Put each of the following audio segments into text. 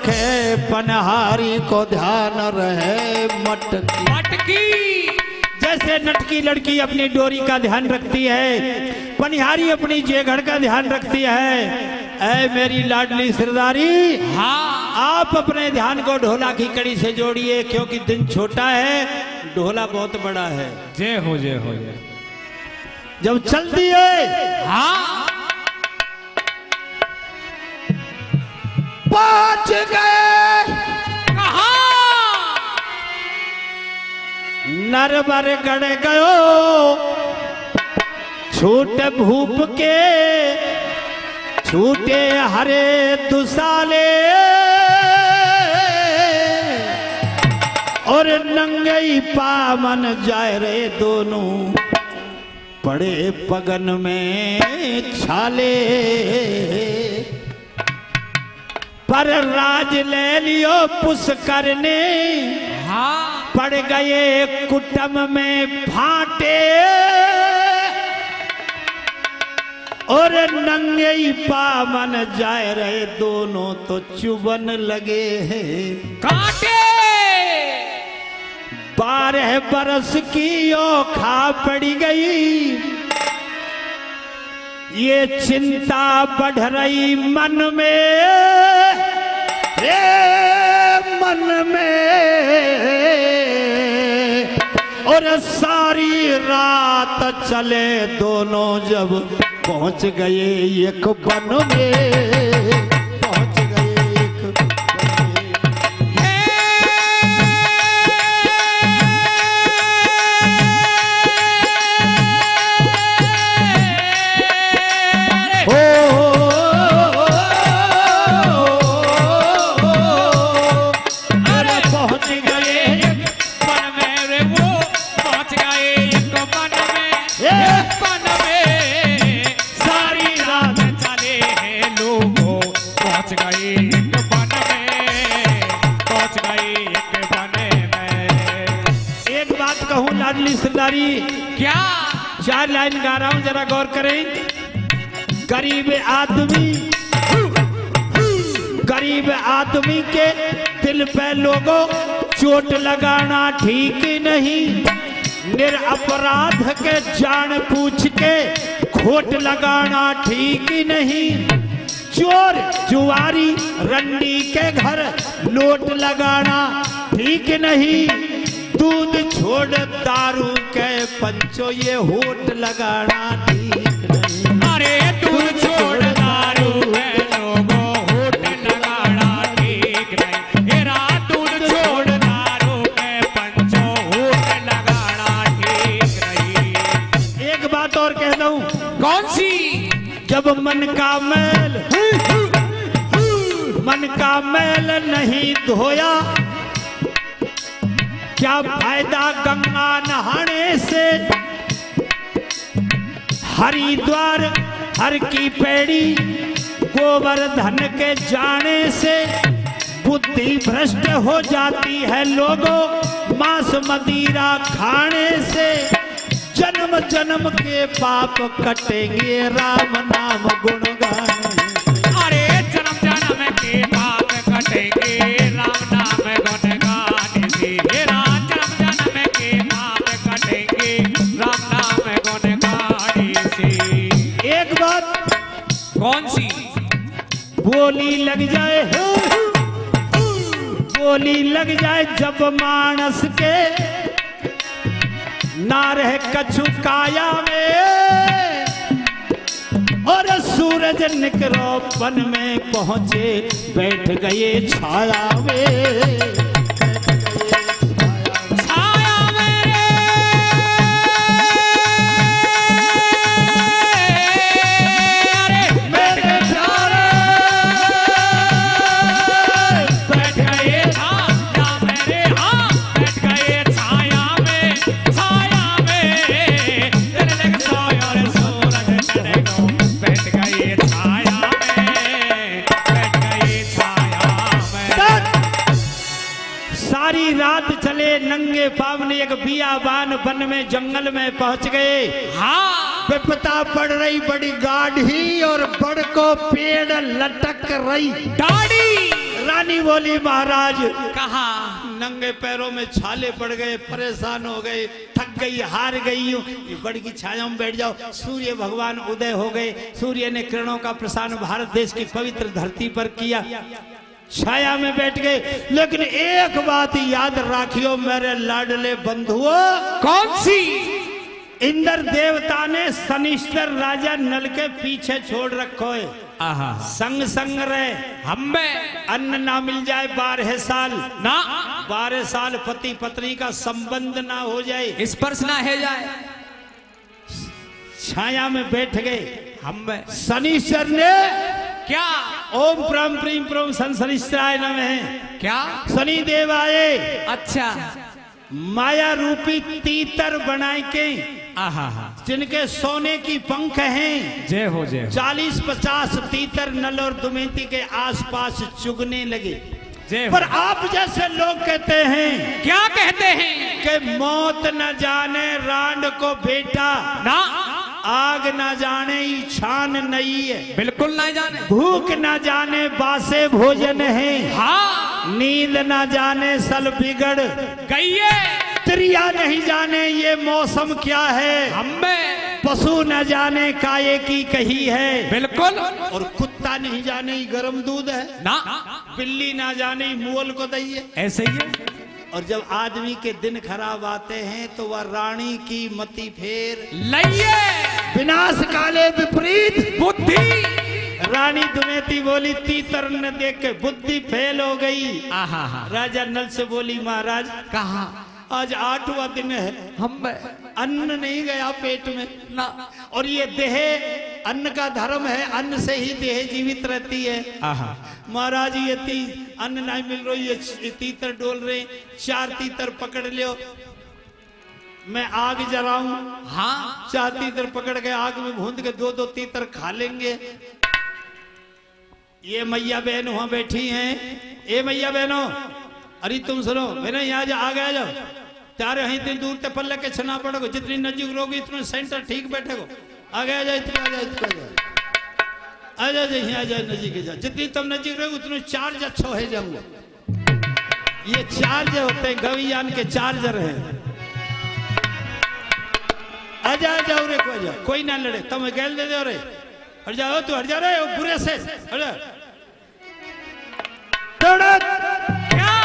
रखे पनहारी को ध्यान रहे मटकी। मटकी जैसे नटकी लड़की अपनी डोरी का ध्यान रखती है, पनिहारी अपनी जेघड़ का ध्यान रखती है। ऐ मेरी लाडली सिरदारी, हाँ आप अपने ध्यान को ढोला की कड़ी से जोड़िए, क्योंकि दिन छोटा है, ढोला बहुत बड़ा है। जय हो जय हो जय। जब चल दिए हाँ पहुंच गए कहाँ? नरबर गड़ गयो छूट भूप के, छूटे हरे दुसाले और नंगई पामन जाए रे दोनों पड़े पगन में छाले। पर राज ले लियो पुष्कर ने, हाँ पड़ गए कुटम में फाटे और नंगे पामन जाए रहे दोनों तो चुबन लगे हैं कांटे। 12 बरस की ओखा पड़ी गई, ये चिंता बढ़ रही मन में, रे मन में। और सारी रात चले दोनों जब पहुंच गए एक वन में, पहुंच गए एक वन सिरदारी। क्या 4 लाइन गा रहा हूं, जरा गौर करें। गरीब आदमी के दिल पे लोगों चोट लगाना ठीक नहीं, निरपराध के जान पूछ के खोट लगाना ठीक नहीं, चोर जुआरी रंडी के घर लोट लगाना ठीक नहीं, दूध छोड़ दारू के पंचो ये होट लगाना ठीक नहीं। अरे दूध छोड़ दारू के लोगों होट लगाना ठीक नहीं, हेरा दूध छोड़ दारू के पंचो होट लगाना ठीक नहीं। एक बात और कह दूं। कौन सी? जब मन का मैल नहीं धोया, क्या फायदा गंगा नहाने से, हरिद्वार हर की पेड़ी गोवर्धन के जाने से, बुद्धि भ्रष्ट हो जाती है लोगों मांस मदिरा खाने से, जन्म जन्म के पाप कटेंगे राम नाम गुण गाने। अरे जन्म जन्म के पाप कटेंगे राम नाम गुण गाने से, हेरा जन्म जन्म के पाप कटेंगे राम नाम गुण गाने से। एक बात कौन सी? बोली लग जाए जब मानस के, ना रह कछु काया में, और सूरज निकरो पन में पहुंचे बैठ गए छाया में। सारी रात चले नंगे पावने एक बियाबान वन में जंगल में पहुंच गए। हाँ विपता पड़ रही बड़ी गाढ़ी और बड़ को पेड़ लटक रही दाढ़ी। रानी बोली महाराज कहा नंगे पैरों में छाले पड़ गए, परेशान हो गए, थक गई, हार गई हूँ, बड़ की छाया में बैठ जाओ। सूर्य भगवान उदय हो गए, सूर्य ने किरणों का प्रसारण भारत देश की पवित्र धरती पर किया, छाया में बैठ गए। लेकिन एक बात याद रखियो मेरे लाडले बंधुओं, कौन सी? इंद्र देवता ने शनिश्चर राजा नल के पीछे छोड़ रखो है, आहा संग संग रहे, हमें अन्न ना मिल जाए 12 साल, ना 12 साल पति पत्नी का संबंध ना हो जाए, स्पर्श ना है जाए, छाया में बैठ गए। हमें शनिश्चर ने क्या? ओम प्रम प्रीम प्रम सन शनिश्चराय नमः, क्या? शनि देव आए, अच्छा, माया रूपी तीतर बनाए के, आहा जिनके सोने की पंख हैं, जय हो जय हो 40-50 तीतर नल और दमयंती के आसपास चुगने लगे। जय हो। पर आप जैसे लोग कहते हैं क्या कहते हैं? कि मौत न जाने रांड को बेटा, ना आग न जाने छान नहीं है, बिल्कुल नहीं जाने, भूख न जाने बासे भोजन है, हाँ नींद न जाने सल बिगड़ गई है, त्रिया नहीं जाने ये मौसम क्या है, हमें पशु न जाने काये की कही है, बिल्कुल, और कुत्ता नहीं जाने ही गर्म दूध है, ना बिल्ली ना जाने ही मुअल को दही है। ऐसे ही है। और जब आदमी के दिन खराब आते हैं तो वह रानी की मति फेर लइए विनाश काले विपरीत बुद्धि, रानी दमयंती बोली तीतर न देख के बुद्धि फेल हो गई। आहा राजा नल से बोली महाराज कहा आज 8वां दिन है, हमें अन्न नहीं गया पेट में, ना, और ये देह अन्न का धर्म है, अन्न से ही देह जीवित रहती है। आहा महाराज ये अन्न नहीं मिल रही, ये तीतर डोल रहे, 4 तीतर पकड़ लियो, मैं आग जलाऊं, हाँ 4 तीतर पकड़ के आग में भूंद के 2-2 तीतर खा लेंगे। ये मैया बहन वहां बैठी हैं, ए मैया बहनों, अरे तुम सुनो, मैंने यहाँ आ गया जाओ, तारे यहीं दिन दूर ते पल्ले के छना पड़ोगे, जितनी नजीक रहोगे इतना सेंटर ठीक बैठेगो, आ गया जाए, आ जाए यहाँ आ जाए नजीक जा, जितनी तुम नजीक रहोगे उतना चार्ज अच्छा है जाऊंगा। ये चार्ज होते हैं गवियान के चार्जर हैं। आ जाओ रे, कोई ना लड़े, तुम गैल दे दो रे, हट जाओ, तू हट जा रहे बुरे से, हट जा। क्या?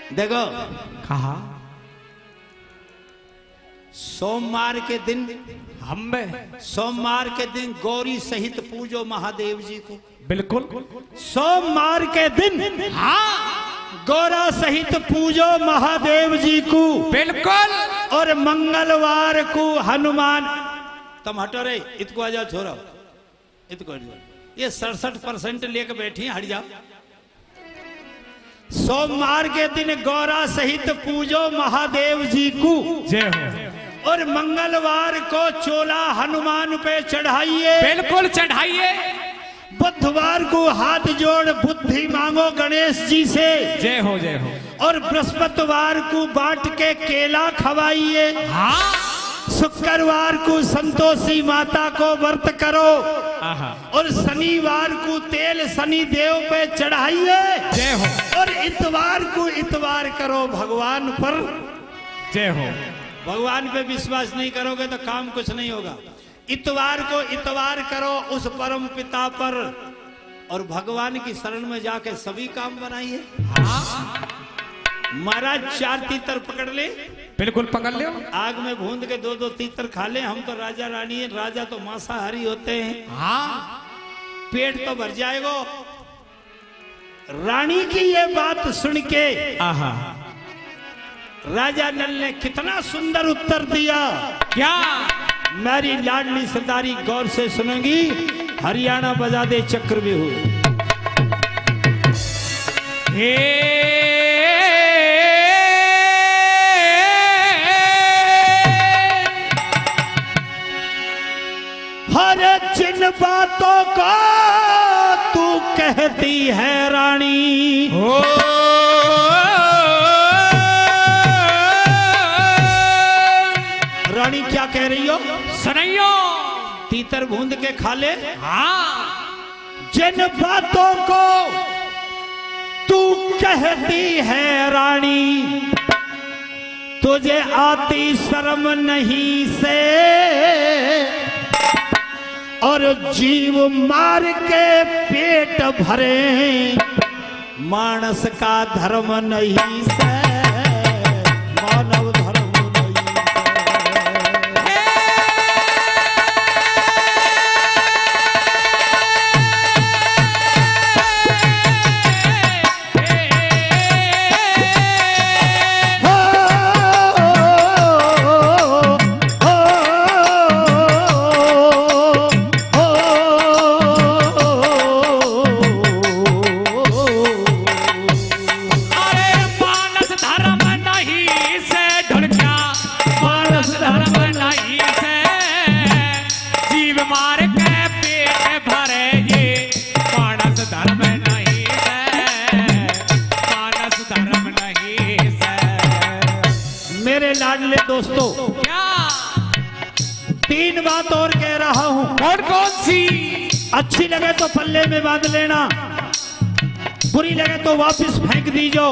देखो कहा सोमवार के दिन, हमें सोमवार के दिन गौरी सहित पूजो महादेव जी को, बिल्कुल, सोमवार के दिन हाँ गौरा सहित पूजो महादेव जी को, बिल्कुल, और मंगलवार को हनुमान, तुम हटो रे, इतको आ जाओ छोड़ो, इतको हट जाओ, ये 67% लेके बैठी हैं, हट जाओ। सोमवार के दिन गौरा सहित पूजो महादेव जी को, जय हो, और मंगलवार को चोला हनुमान पे चढ़ाइए, बिल्कुल चढ़ाइए, बुधवार को हाथ जोड़ बुद्धि मांगो गणेश जी से, जय हो जय हो, और बृहस्पतिवार को बांट के केला खवाइए, हाँ शुक्रवार को संतोषी माता को व्रत करो, आहा और शनिवार को तेल शनि देव पे चढ़ाइए, जय हो, और इतवार को इतवार करो भगवान पर। जय हो, भगवान पे विश्वास नहीं करोगे तो काम कुछ नहीं होगा। इतवार को इतवार करो उस परम पिता पर, और भगवान की शरण में जाके सभी काम बनाइए। हाँ महाराज 4 तीतर पकड़ ले, बिल्कुल पकड़ लियो, आग में भूंद के 2-2 तीतर खा ले। हम तो राजा रानी है, राजा तो मांसाहारी होते हैं, हाँ पेट तो भर जाएगा। रानी की ये बात सुन के आहा राजा नल ने कितना सुंदर उत्तर दिया। क्या? मेरी लाडली सरदारी गौर से सुनेंगी, हरियाणा बजा दे चक्र भी हुए। हर जिन बातों को तू कहती है रानी, हो रानी क्या कह रही हो? सुनियो। तीतर बूंद के खा ले। हाँ। जिन बातों को तू कहती है रानी, तुझे आती शर्म नहीं से, और जीव मार के पेट भरे मानस का धर्म नहीं से, मानव धर्म नहीं से। दोस्तों, क्या? 3 बात और कह रहा हूं। कौन कौन सी? अच्छी लगे तो पल्ले में बांध लेना, बुरी लगे तो वापस फेंक दीजो।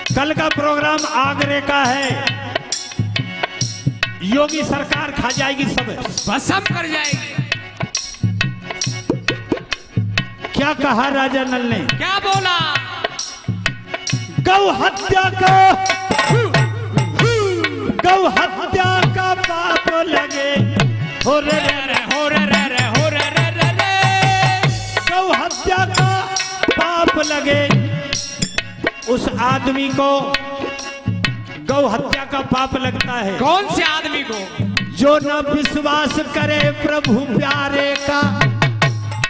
कल का प्रोग्राम आगरे का है, योगी सरकार खा जाएगी, सब भस्म कर जाएगी। क्या कहा राजा नल ने? क्या बोला? गौ हत्या का पाप लगे, हो रे रे हो रे रे रे हो रे रे रे रे। गौ हत्या का पाप लगे उस आदमी को, गौ हत्या का पाप लगता है। कौन से आदमी को? जो न विश्वास करे प्रभु प्यारे का।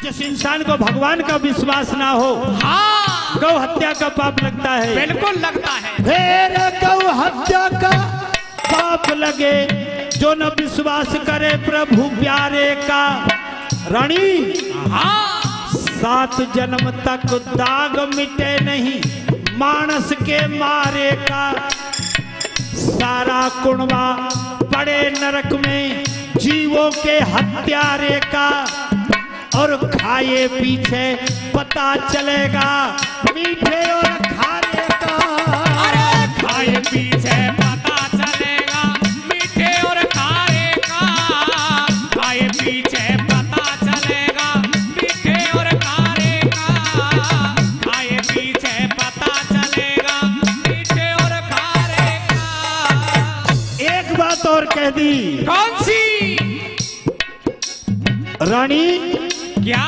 जिस इंसान को भगवान का विश्वास ना हो, हाँ, गौ हत्या का पाप लगता है। बिल्कुल लगता है। फिर गौ हत्या का पाप लगे जो न विश्वास करे प्रभु प्यारे का। रानी, हाँ, 7 जन्म तक दाग मिटे नहीं मानस के मारे का। सारा कुणबा पड़े नरक में जीवों के हत्यारे का। और खाए पीछे पता चलेगा मीठे और खारे का। अरे खाए पीछे पता चलेगा मीठे और खारे का। खाए पीछे पता चलेगा मीठे और खारे का। खाए पीछे पता चलेगा मीठे और खारे का। एक बात और कह दी। कौन सी? रानी, क्या?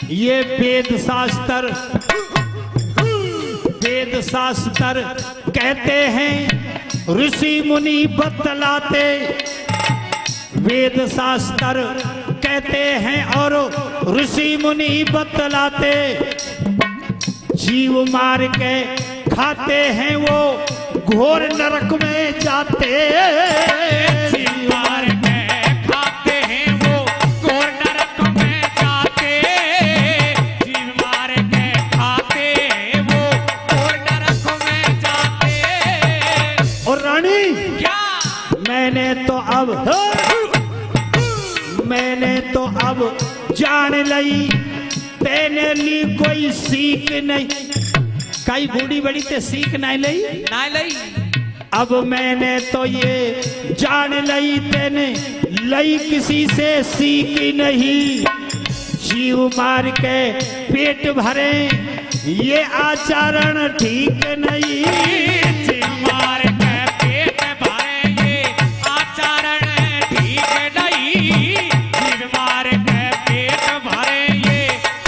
ये वेद शास्त्र कहते हैं, ऋषि मुनि बतलाते। वेद शास्त्र कहते हैं और ऋषि मुनि बतलाते। जीव मार के खाते हैं वो घोर नरक में जाते। जीव मार के खाते हैं वो घोर नरक में जाते। जीव मार के खाते हैं वो घोर नरक में जाते। और रानी, क्या? मैंने तो अब जान लई, तेने ली कोई सीख नहीं। कई बूढ़ी बड़ी ते सीख नहीं लई, ना लई। अब मैंने तो ये जान लई, तेने लई किसी से सीख नहीं। जीव मार के पेट भरे ये आचरण ठीक नहीं। जीव मार के पेट भरे ये आचरण ठीक नहीं। जीव मार के पेट भरे ये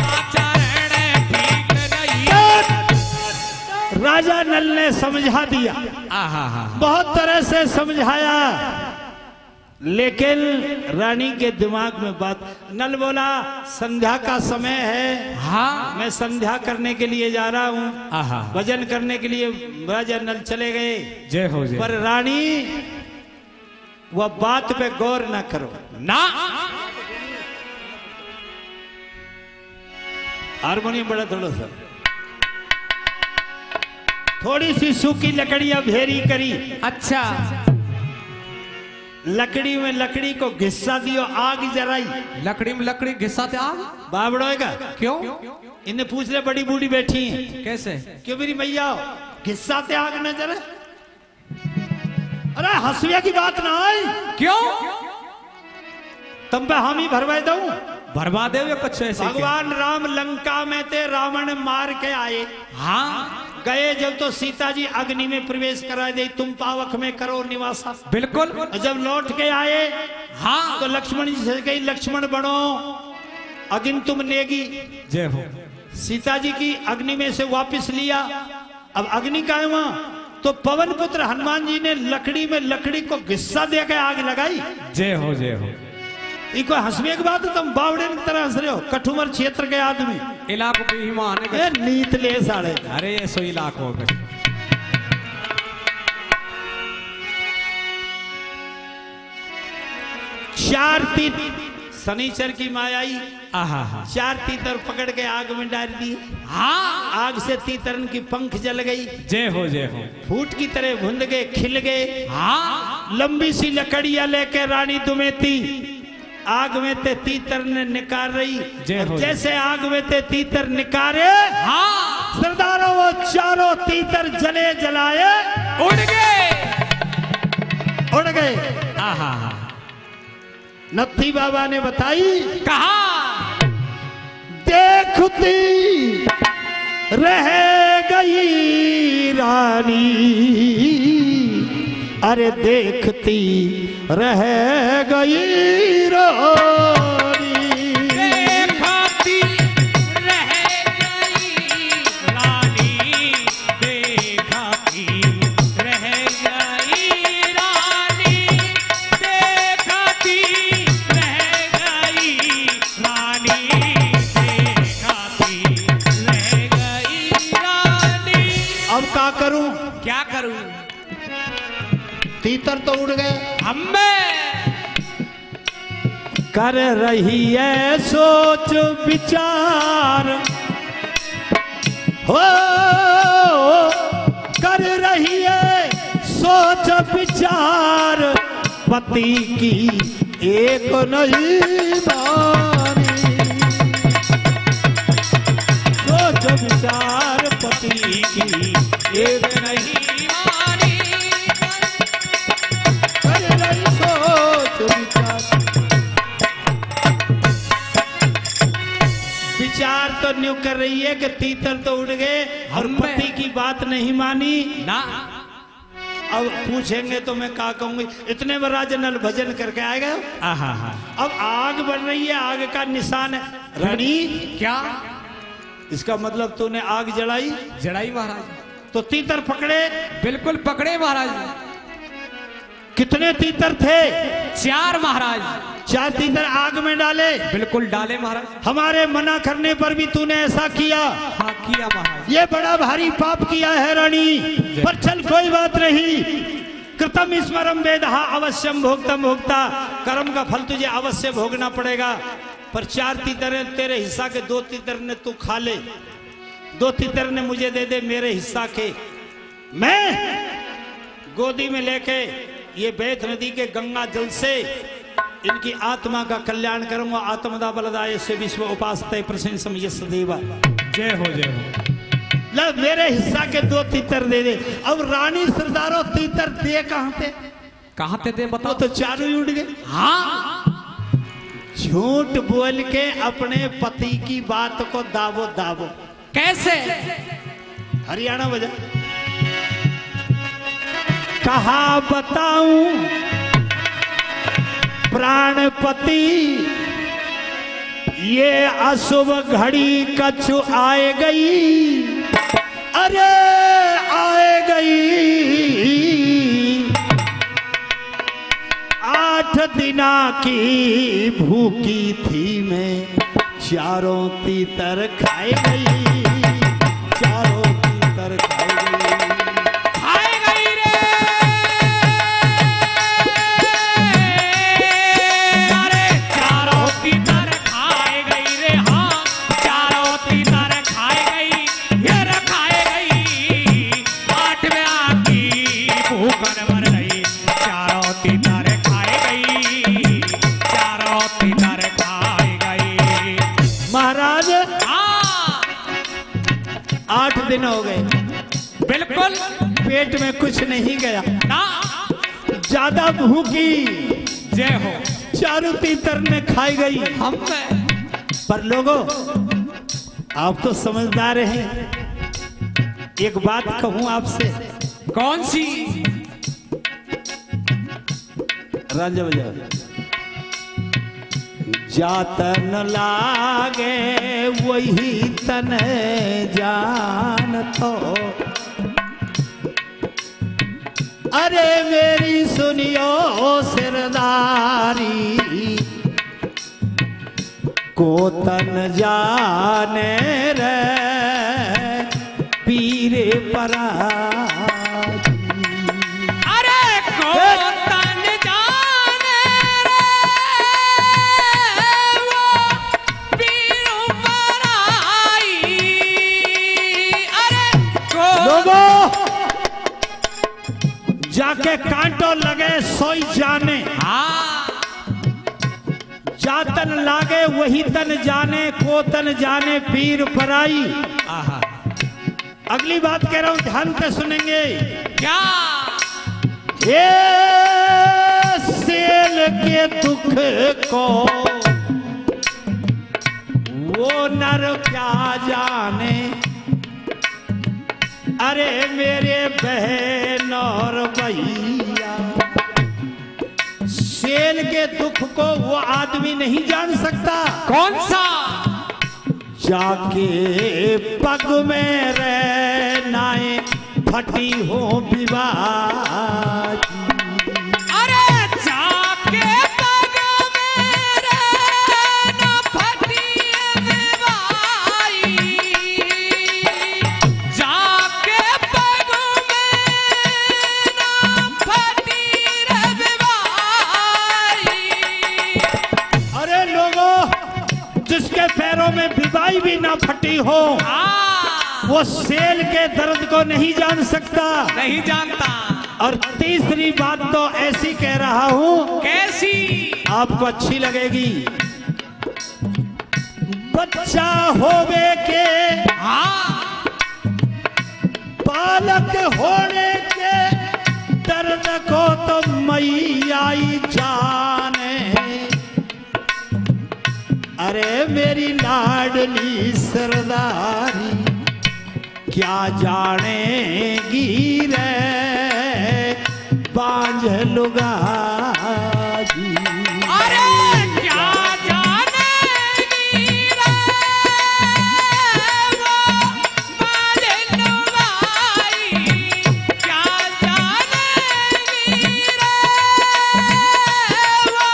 आचरण ठीक नहीं। राजा नल ने समझा दिया, बहुत तरह से समझाया, लेकिन रानी के दिमाग में बात। नल बोला संध्या का समय है, हाँ, मैं संध्या करने के लिए जा रहा हूँ, भजन करने के लिए। राजा नल चले गए। जय हो जय। पर रानी, वह बात पे गौर ना करो ना। हारमोनियम बड़ा थोड़ा सा। थोड़ी सी सूखी लकड़ियां भेरी करी, अच्छा लकड़ी में लकड़ी को घिस्सा दियो, आग जराई। लकड़ी में लकड़ी घिसाते आग? बाबड़ोएगा क्यों? इन्हें पूछ ले, बड़ी बूढ़ी बैठी है, कैसे? क्यों मेरी मैया घिस्सा ते आग न जरे? अरे हंसुआ की बात ना आई, क्यों? तुम पे हम ही भरवा दूं? भरवा दे कुछ ऐसे भगवान राम लंका में थे, रावण मार के आए। हाँ गए जब तो सीता जी अग्नि में प्रवेश करा दे, तुम पावक में करो निवासा। बिल्कुल। और जब लौट के आए हाँ तो लक्ष्मण जी से कही, लक्ष्मण बनो अग्नि तुम नेगी। जय हो। सीता जी की अग्नि में से वापस लिया। अब अग्नि का है वहां, तो पवन पुत्र हनुमान जी ने लकड़ी में लकड़ी को घिस्सा देकर आग लगाई। जय हो जय हो। इको हंसने की बात है, तुम बावड़े की तरह हंस रहे हो, कठुमर क्षेत्र के आदमी। इलाकों पे ही माने ए नीत ले साड़े। अरे ये सो इलाकों में चार तीत शनिचर की मायाई, आहा चार तीतर पकड़ के आग में डाल दी। हाँ आग से तीतरन की पंख जल गई, जय हो जय हो। फूट की तरह भुंद गए, खिल गए। हाँ लंबी सी लकड़ियां लेके रानी दुमेती आग में ते तीतर ने निकाल रही। जय हो। जैसे आग में ते तीतर निकारे, हाँ सरदारों वो चारों तीतर जले जलाए उड़ गए। उड़ गए। आहा नत्थी बाबा ने बताई, कहा देखती रह गई रानी, अरे देखती रह गई रानी। देखती रह गई रानी, देखती रह गई रानी, देखती रह गई रानी, देखती रह गई रानी। अब क्या करूं? क्या करूं? तीतर तो उड़ गए। कर रही है सोच विचार, हो कर रही है सोच विचार, पति की एक नहीं बानी। सोच विचार पति की एक नहीं मानी। कर रही सोच विचार। विचार तो न्यू कर रही है कि तीतर तो उड़ गए और पति की बात नहीं मानी ना। अब पूछेंगे तो मैं क्या कहूंगी, इतने में राजा नल भजन करके आएगा। आहा अब आग बढ़ रही है, आग का निशान है रानी। क्या? इसका मतलब तूने आग जलाई, जड़ाई महाराज। तो तीतर पकड़े। बिल्कुल पकड़े महाराज। कितने तीतर थे? 4 महाराज। 4 तीतर आग में डाले। बिल्कुल डाले महाराज। हमारे मना करने पर भी तूने ऐसा किया। हाँ किया महाराज। ये बड़ा भारी पाप किया है रानी, पर चल कोई बात नहीं। कृतम स्मरम वेदहा अवश्यम भोक्तम भोक्ता, कर्म का फल तुझे अवश्य भोगना पड़ेगा। पर 4 तीतर तेरे हिस्सा के, 2 तीतर ने तू खा ले, 2 तीतर ने मुझे दे दे मेरे हिस्सा के। मैं गोदी में लेके ये बैत नदी के गंगा जल से इनकी आत्मा का कल्याण करूंगा। आत्मदा बलदाय से विश्व उपासते प्रशंसम यस देवा। जय हो जय हो। ल मेरे हिस्सा के 2 तीतर दे दे। अब रानी सरदारों तीतर दे कहां थे? कहां थे बताओ। तो चारों ही उड़ गए। हाँ झूठ बोल के अपने पति की बात को दावो दावो। कैसे? हरियाणा बजा। कहा बताऊं प्राणपति, ये अशुभ घड़ी कछु आए गई, अरे आए गई। 8 दिना की भूखी थी मैं, चारों तीतर खाए गई, चारों तीतर खाए गई। खाए गई रे। अरे चारों तीतर खाए गई रे। हाँ चारों तीतर खाए गई, ये रे खाए गई। भूखन मर रही, चारों तीतर खाए गई, चारों तीतर खाए गई। महाराज हाँ 8 दिन हो गए, बिल्कुल पेट में कुछ नहीं गया, ना। ज्यादा भूखी जय हो। चारों तीतर ने खाई गई। हम पर लोगों आप तो समझदार हैं, एक बात कहूं आपसे। कौन सी? राजा बजा। जातन लागे वही तन जान तो, अरे मेरी सुनियो सिरदारी, को तन जाने रे पीरे पराजी। अरे को तन जाने रे वो पीरू पराई। अरे को लोगों जाके कांटो लगे सोई जाने, हाँ जातन लागे वही तन जाने, को तन जाने पीर पराई। आहा। अगली बात कह रहा हूं, ध्यान से सुनेंगे। क्या? ये सेल के दुख को वो नर क्या जाने, अरे मेरे बहन और भैया, सेल के दुख को वो आदमी नहीं जान सकता। कौन सा? जाके पग में रहनाए फटी हो विवाह। अरे जाके पग में रहना फटी विवाई। जाके पग में ना फटी विवाई। अरे लोगों जिसके पैरों में विवाई भी ना फटी हो, वो सेल के दर्द को नहीं जान सकता। नहीं जानता। और तीसरी बात तो ऐसी कह रहा हूं, कैसी? आपको अच्छी लगेगी। बच्चा होवे के, हाँ बालक होने के दर्द को तो मैया ही जाने, अरे मेरी लाडली सरदारी क्या जानेगी रे बांझ लुगाई। अरे क्या जानेगी रे वो बांझ लुगाई। क्या जानेगी रे वो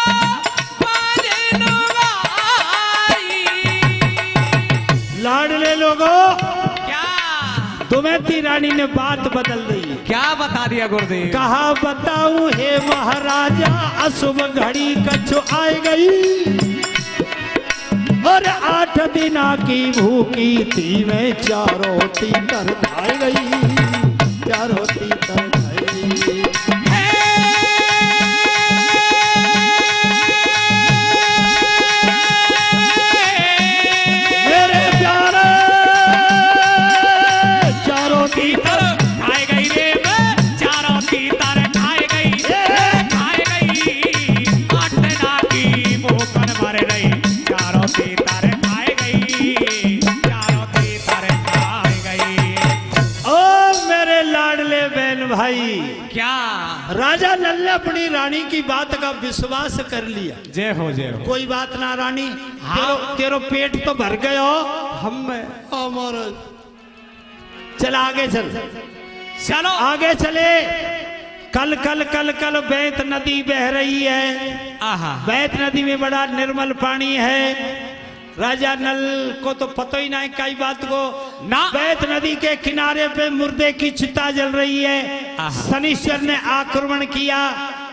बांझ लुगाई। लाडले लोगों क्या? दुमैती रानी ने बात बदल दी। क्या बता दिया गुरुदेव? कहा बताऊं हे महाराजा, अशुभ घड़ी कछु आई गई, और 8 दिना की भूखी थी मैं, चारों तीतर खाई गई, चारों तीतर खाई गई। मेरे प्यारे चारों तीतर खाए गई रे मैं, चारों तीतर खाए गई, खाए गई। 8 दिना की भूखन मर रही, चारों तीतर खाए गई, चारों तीतर खाए गई। ओ मेरे लाडले बहन भाई, क्या? राजा नल ने अपनी रानी की बात का विश्वास कर लिया। जय हो जय हो। कोई बात ना रानी, हाँ। तेरो पेट तो भर गयो। हम महाराज चल आगे चल, चलो आगे चले। कल कल कल कल बैत नदी बह रही है। आहा। बैत नदी में बड़ा निर्मल पानी है। राजा नल को तो पता ही नहीं कई बात को ना। बैत नदी के किनारे पे मुर्दे की चिता जल रही है। आहा। शनिश्चर ने आक्रमण किया,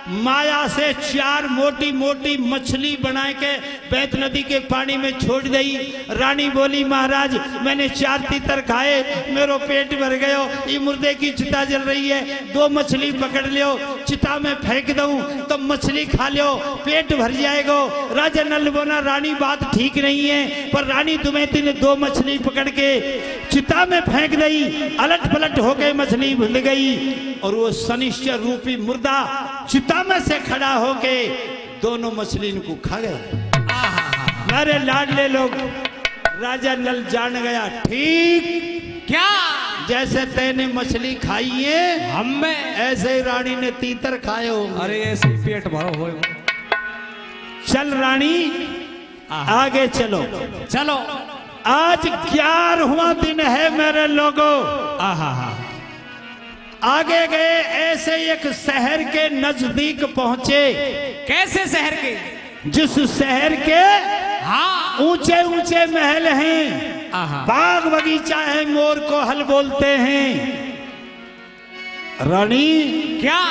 माया से 4 मोटी मोटी मछली बना के बैत नदी के पानी में छोड़ दी। रानी बोली महाराज मैंने 4 तीतर खाए, मेरो पेट भर गयो, ये मुर्दे की चिता जल रही है, 2 मछली पकड़ लियो, चिता में फेंक दूं तो मछली खा लियो, पेट भर जाएगा। राजा नल बोला रानी बात ठीक नहीं है, पर रानी दुमैती ने 2 मछली पकड़ के चिता में फेंक दी, अलट पलट होके मछली भूल गई और वो शनिश्चर रूपी मुर्दा चिता में से खड़ा होके दोनों मछली को खा गया। मेरे लाडले लोग, राजा नल जान गया ठीक क्या जैसे तेने मछली खाई है हमें ऐसे ही रानी ने तीतर खाए हो। अरे ऐसे पेट भरो हो। चल रानी आगे चलो। चलो आज 11वां दिन है मेरे लोगों। आगे गए ऐसे एक शहर के नजदीक पहुंचे। कैसे शहर के? जिस शहर के हाँ ऊंचे ऊंचे महल हैं, बाग बगीचा है, मोर को हल बोलते हैं। रानी क्या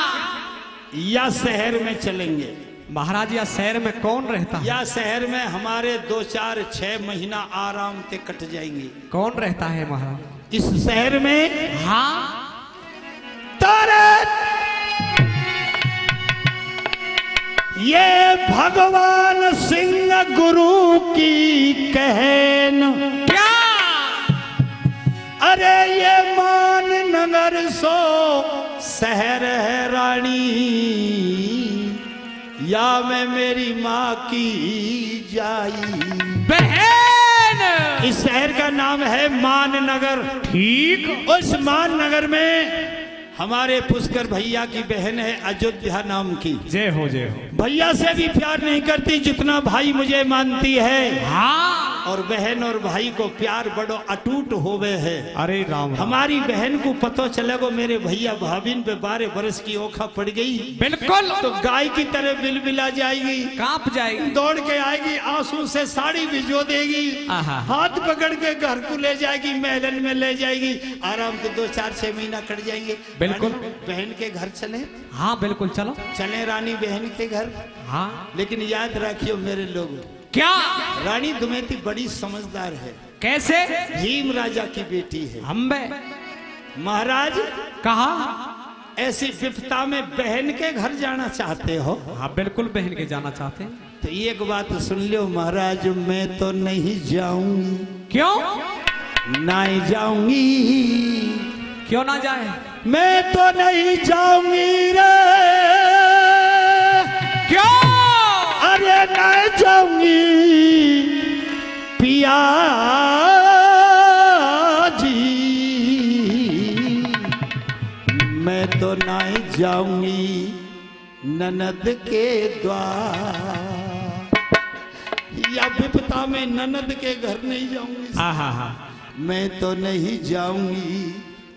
या शहर में चलेंगे? महाराज या शहर में कौन रहता है? या शहर में हमारे 2 4 6 महीना आराम से कट जाएंगे। कौन रहता है महाराज इस शहर में? हाँ ये भगवान सिंह गुरु की कहन। क्या? अरे ये मान नगर सो शहर है रानी, या मैं मेरी माँ की जाई। बहन इस शहर का नाम है माननगर। ठीक। उस माननगर में हमारे पुष्कर भैया की बहन है अयोध्या नाम की। जय हो जय हो। भैया से भी प्यार नहीं करती जितना भाई मुझे मानती है। हाँ और बहन और भाई को प्यार बड़ो अटूट होवे है। अरे राम, हमारी बहन को पता चलेगा मेरे भैया भाभीन पे 12 बरस की ओखा पड़ गई, बिल्कुल तो गाय की तरह बिलबिला जाएगी, कांप जाएगी, दौड़ के आएगी, आंसू से साड़ी भिजो देगी, हाथ पकड़ के घर को ले जाएगी, महलन में ले जाएगी, आराम से 2 4 6 महीना कट जाएंगे। बिल्कुल। बहन के घर चले? हाँ बिल्कुल चलो चले रानी बहन के घर। हाँ लेकिन याद रखियो मेरे लोग, क्या? रानी दुमैती बड़ी समझदार है। कैसे? भीम राजा की बेटी है। हम्बे महाराज कहा ऐसी विपता में बहन के घर जाना चाहते हो? हाँ बिल्कुल बहन के जाना चाहते हैं। तो एक बात सुन लो महाराज, मैं तो नहीं जाऊंगी। क्यों नहीं जाऊंगी? क्यों ना जाए? मैं तो नहीं जाऊंगी रे। क्यों? अरे नहीं जाऊंगी पिया जी, मैं तो नहीं जाऊंगी ननद के द्वार। या विपता में ननद के घर नहीं जाऊंगी। मैं तो नहीं जाऊंगी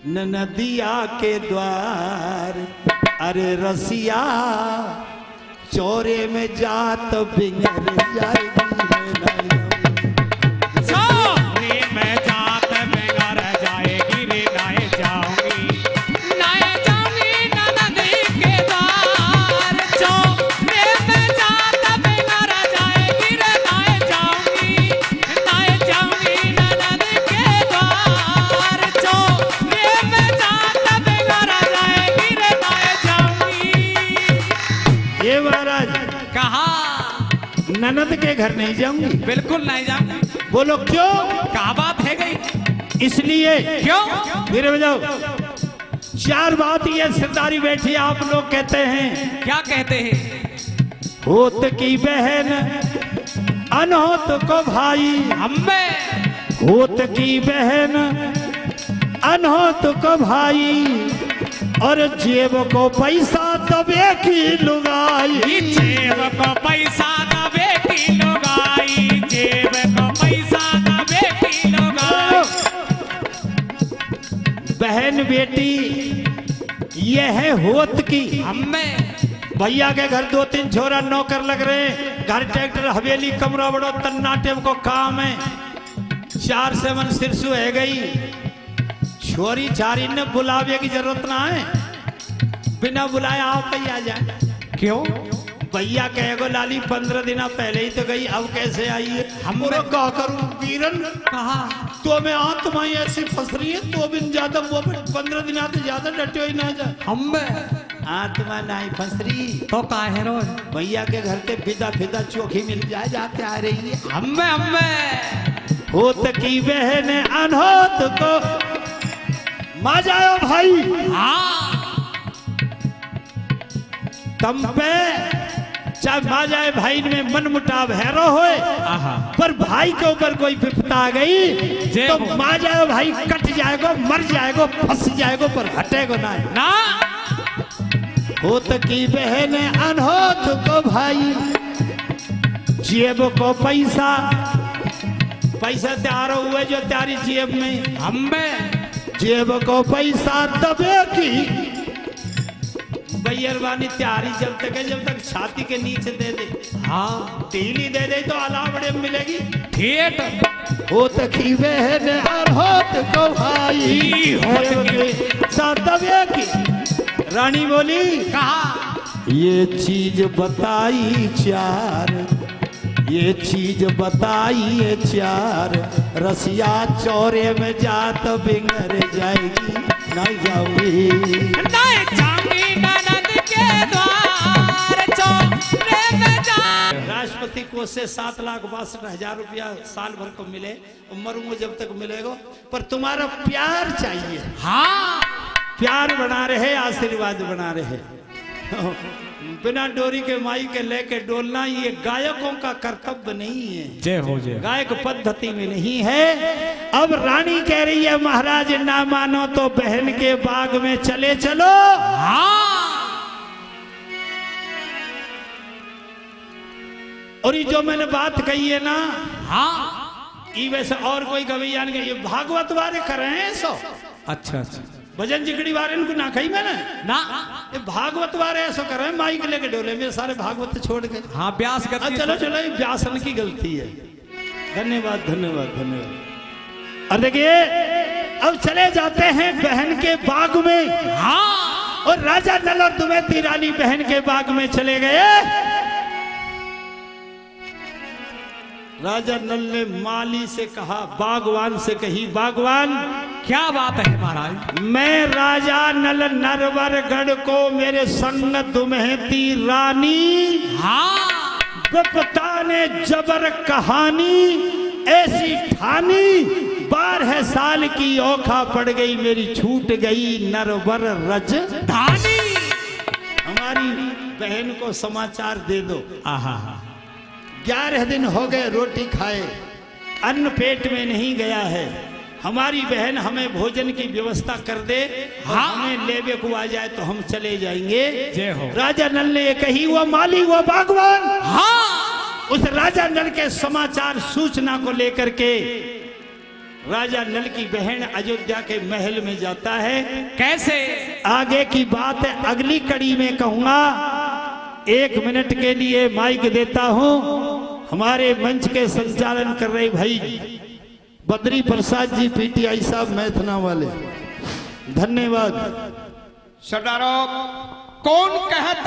ननदिया के द्वार। अरे रसिया चौरे में जात बिंगर जाएगी। मैं जात बिंगर जाएगी रे, नाए जाऊंगी, नाए जाऊंगी ननदी के द्वार। चौरे में जात बिंगर जाएगी रे, नाए जाऊंगी, नाए जाऊंगी ननदी के द्वार। चौरे में जात बिंगर जाएगी रे, नाए जाऊंगी। ये महाराज कहा ननद के घर नहीं जाऊंगी। बिल्कुल नहीं जाऊंगी। बोलो क्यों? क्या बात है गई? इसलिए। क्यों? मेरे बजाओ 4 बात ये सरदारी बैठी आप लोग कहते हैं। क्या कहते हैं? होत की बहन अनहोत को भाई। हम्बे होत की बहन अनहोत को भाई, और जेब को पैसा दबे की लुगाई। जेब को पैसा दबे की लुगाई, जेब को पैसा दबे की लुगाई। बहन बेटी ये है होत की। हम्बे भैया के घर 2 3 छोरा नौकर लग रहे हैं, घर ट्रैक्टर हवेली कमरा बड़ो तन्नाटे को काम है। 4 से मन सिरसु है गई, छोरी चारी ने बुलावे की जरूरत ना है, बिना बुलाए आप ही आ जाए। क्यों? भैया कहेगो लाली 15 दिन पहले ही तो गई, अब कैसे आई है? हम क्या करूं वीरन, कहा तो मैं आत्मा ही ऐसी फंस रही है, तो भी ज्यादा वो 15 दिन आते ज्यादा डटे ही ना जा। हम आत्मा नहीं फंस रही तो काहे रो? भैया के घर पे फिदा फिदा चोखी मिल जाए जाते आ रही है। हम होत की बहन अनहोत को मा जाओ भाई, हाँ तम पे चाहे मा जाए भाई में मन मुटाव हैरो होए, पर भाई के ऊपर कोई विपदा आ गई तो मा जाओ भाई कट जाएगो, मर जाएगो, फंस जाएगो, पर हटेगो ना ना। होत की बहन अनहोत को भाई, जेब को पैसा पैसा तैयार हुए जो त्यारी जेब में, हम जेब को पैसा दबे की बैरवानी तैयारी जब तक है, जब तक छाती के नीचे दे दे, हाँ ढीली दे दे तो अला बड़े मिलेगी। ठीक होत की बहन अनहोत को भाई, जेब के साथ दबे की। रानी बोली कहा ये चीज बताई चार, ये चीज बताई ये चार, रसिया चौरे में जात बिगड़ जाएगी न जाऊंगी। नहीं जाऊंगी ननद के द्वार चौरे में जा। राष्ट्रपति कोष से 7,62,000 रुपया साल भर को मिले, मरूंगा जब तक मिलेगा, पर तुम्हारा प्यार चाहिए। हाँ प्यार बना रहे, आशीर्वाद बना रहे। बिना डोरी के माई के लेके डोलना ये गायकों का कर्तव्य नहीं है, जय हो जय। गायक पद्धति में नहीं है। अब रानी कह रही है महाराज ना मानो तो बहन के बाग में चले चलो। हाँ और ये जो मैंने बात कही है ना, हाँ ये वैसे और कोई गवैया नहीं, ये भागवत वाले कर रहे हैं सो। अच्छा अच्छा भजन जिगड़ी वाले इनको ना कही मैंने ना, ये भागवत वाले ऐसा कर रहे हैं, माइक लेके डोले मेरे सारे भागवत छोड़ के। हाँ ब्यास करती। चलो चलो, ये व्यासन की गलती है। धन्यवाद धन्यवाद धन्यवाद। और देखिए अब चले जाते हैं बहन के बाग में। हाँ और राजा नल और दुमैती रानी बहन के बाग में चले गए। राजा नल ने माली से कहा, बागवान से कही, बागवान क्या बात है महाराज? मैं राजा नल नरवरगढ़ को मेरे संग दुमैती रानी, हाँ विपता ने जबर कहानी ऐसी ठानी, 12 साल की औखा पड़ गई मेरी, छूट गई नरवर रज धानी। हमारी बहन को समाचार दे दो। आहा 11 दिन हो गए रोटी खाए, अन्न पेट में नहीं गया है। हमारी बहन हमें भोजन की व्यवस्था कर दे, हाँ। हमें लेवे को आ जाए तो हम चले जाएंगे। जय हो। राजा नल ने ये कही, वो माली वो बागवान, हाँ उस राजा नल के समाचार सूचना को लेकर के राजा नल की बहन अयोध्या के महल में जाता है। कैसे? आगे की बात अगली कड़ी में कहूंगा। 1 मिनट के लिए माइक देता हूं हमारे मंच के संचालन कर रहे भाई बद्री प्रसाद जी, पीटीआई साहब मैथना वाले, धन्यवाद। सरदारों कौन कहता